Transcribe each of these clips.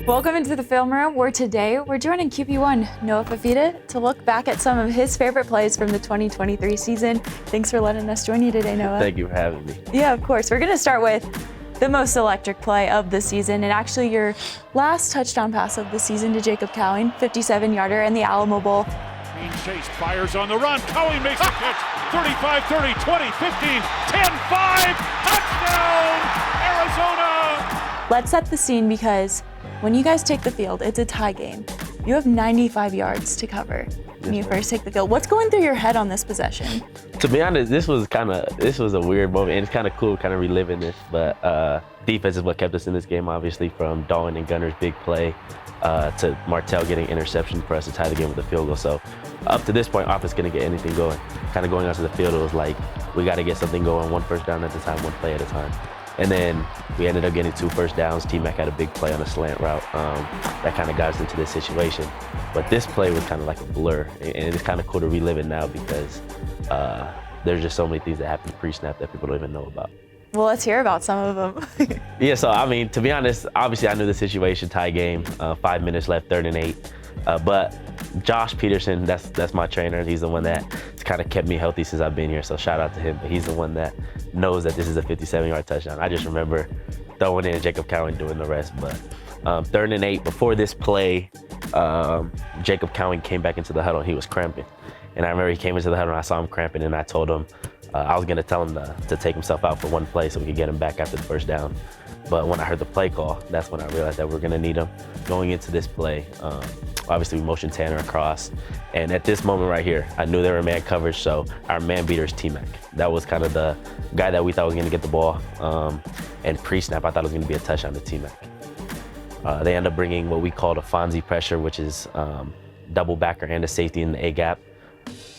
Welcome into the film room, where today we're joining QB1 Noah Fifita to look back at some of his favorite plays from the 2023 season. Thanks for letting us join you today, Noah. Thank you for having me. Yeah, of course. We're going to start with the most electric play of the season, and actually your last touchdown pass of the season to Jacob Cowing, 57-yarder in the Alamo Bowl. Being chased, fires on the run. Cowing makes a catch. 35, 30, 20, 15, 10, 5. Touchdown, Arizona! Let's set the scene, because when you guys take the field, it's a tie game. You have 95 yards to cover when you first take the field. What's going through your head on this possession? To be honest, this was a weird moment, and it's kind of cool kind of reliving this, but defense is what kept us in this game, obviously, from Dawn and Gunner's big play to Martell getting interception for us to tie the game with a field goal. So up to this point, offense couldn't get anything going. Kind of going onto the field, it was like, we got to get something going, one first down at a time, one play at a time. And then we ended up getting 2 first downs. T-Mac had a big play on a slant route that kind of got us into this situation. But this play was kind of like a blur, and it's kind of cool to relive it now, because there's just so many things that happen pre-snap that people don't even know about. Well, let's hear about some of them. Yeah, so I mean, to be honest, obviously I knew the situation, tie game, 5 minutes left, 3rd and 8. But Josh Peterson, that's my trainer. He's the one that kind of kept me healthy since I've been here, so shout out to him. But he's the one that knows that this is a 57-yard touchdown. I just remember throwing in Jacob Cowing doing the rest. But 3rd and 8, before this play, Jacob Cowing came back into the huddle and he was cramping. And I remember he came into the huddle and I saw him cramping, and I told him I was going to tell him to take himself out for one play so we could get him back after the first down. But when I heard the play call, that's when I realized that we're going to need him going into this play. Obviously, we motioned Tanner across. And at this moment right here, I knew they were man coverage, so our man beater is T-Mac. That was kind of the guy that we thought was going to get the ball. And pre-snap, I thought it was going to be a touchdown to T-Mac. They end up bringing what we called a Fonzie pressure, which is double backer and a safety in the A-gap.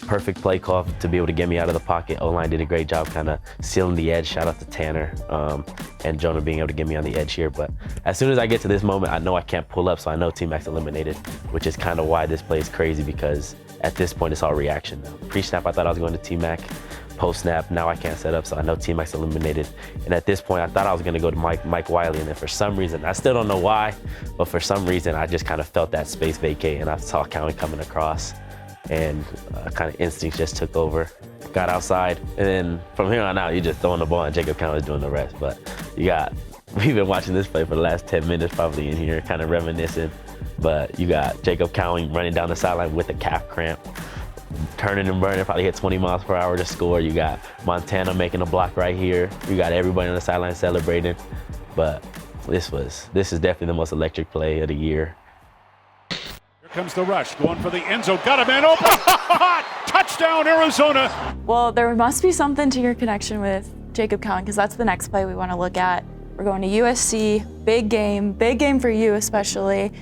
Perfect play call to be able to get me out of the pocket. O-line did a great job kind of sealing the edge. Shout out to Tanner and Jonah being able to get me on the edge here. But as soon as I get to this moment, I know I can't pull up, so I know T-Mac's eliminated, which is kind of why this play is crazy, because at this point, it's all reaction now. Pre-snap, I thought I was going to T-Mac. Post-snap, now I can't set up, so I know T-Mac's eliminated. And at this point, I thought I was going to go to Mike Wiley, and then for some reason, I still don't know why, but for some reason, I just kind of felt that space vacate, and I saw Cowing coming across. And kind of instincts just took over, got outside, and then from here on out, you're just throwing the ball and Jacob Cowing is doing the rest. But we've been watching this play for the last 10 minutes probably in here, kind of reminiscing. But you got Jacob Cowing running down the sideline with a calf cramp, turning and burning, probably hit 20 miles per hour to score. You got Montana making a block right here. You got everybody on the sideline celebrating. But this is definitely the most electric play of the year. Comes the rush, going for the end zone, got a man open, touchdown Arizona. Well, there must be something to your connection with Jacob Cowing, because that's the next play we want to look at. We're going to USC, big game for you especially.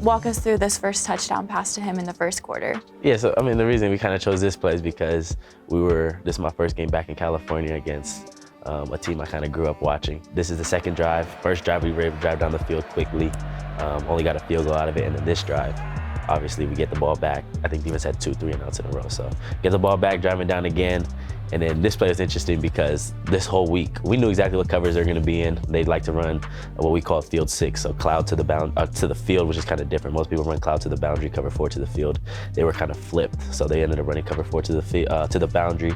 Walk us through this first touchdown pass to him in the first quarter. Yeah, so I mean, the reason we kind of chose this play is because this is my first game back in California against a team I kind of grew up watching. This is the second drive. First drive, we were able to drive down the field quickly. Only got a field goal out of it, and then this drive, obviously we get the ball back. I think defense had 2 3-and-outs in a row, so get the ball back, driving down again. And then this play was interesting because this whole week, we knew exactly what covers they're gonna be in. They'd like to run what we call field 6, so cloud to the field, which is kind of different. Most people run cloud to the boundary, cover 4 to the field. They were kind of flipped, so they ended up running cover 4 to the boundary.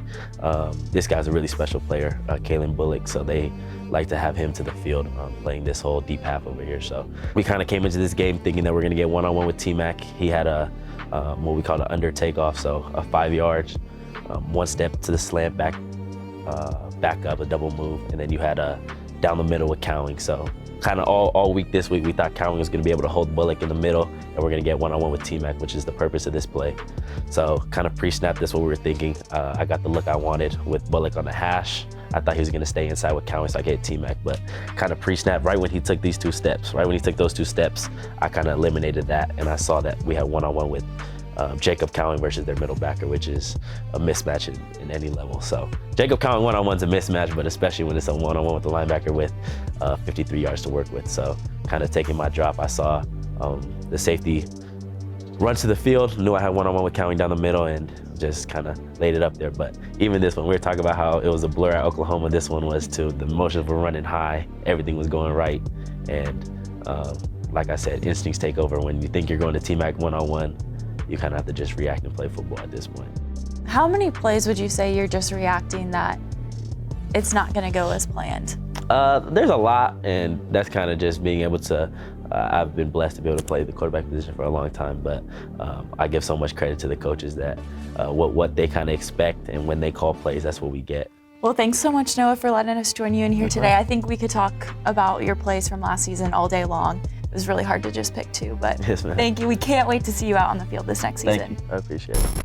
This guy's a really special player, Kalen Bullock, so they like to have him to the field, playing this whole deep half over here. So we kind of came into this game thinking that we're gonna get one-on-one with T-Mac. He had what we call an under takeoff, so a 5 yards, 1 step to the slant, back up, a double move, and then you had a down the middle with Cowing. So kind of all week this week, we thought Cowing was going to be able to hold Bullock in the middle, and we're going to get one-on-one with T-Mac, which is the purpose of this play. So kind of pre-snap, that's what we were thinking. I got the look I wanted with Bullock on the hash. I thought he was going to stay inside with Cowing, so I could hit T-Mac, but kind of pre-snap right when he took these 2 steps. Right when he took those 2 steps, I kind of eliminated that, and I saw that we had one-on-one with Jacob Cowing versus their middle backer, which is a mismatch in any level. So Jacob Cowing one-on-one's a mismatch, but especially when it's a one-on-one with the linebacker with 53 yards to work with. So kind of taking my drop, I saw the safety run to the field, knew I had one-on-one with Cowing down the middle, and just kind of laid it up there. But even this one, we were talking about how it was a blur at Oklahoma. This one was too. The motions were running high, everything was going right, and like I said, instincts take over. When you think you're going to T-Mac one-on-one, you kind of have to just react and play football at this point. How many plays would you say you're just reacting that it's not going to go as planned? There's a lot, and that's kind of just being able to, I've been blessed to be able to play the quarterback position for a long time, but I give so much credit to the coaches that what they kind of expect, and when they call plays, that's what we get. Well, thanks so much, Noah, for letting us join you in here today. I think we could talk about your plays from last season all day long. It was really hard to just pick two, but Yes, ma'am. thank you. We can't wait to see you out on the field this next season. Thank you. I appreciate it.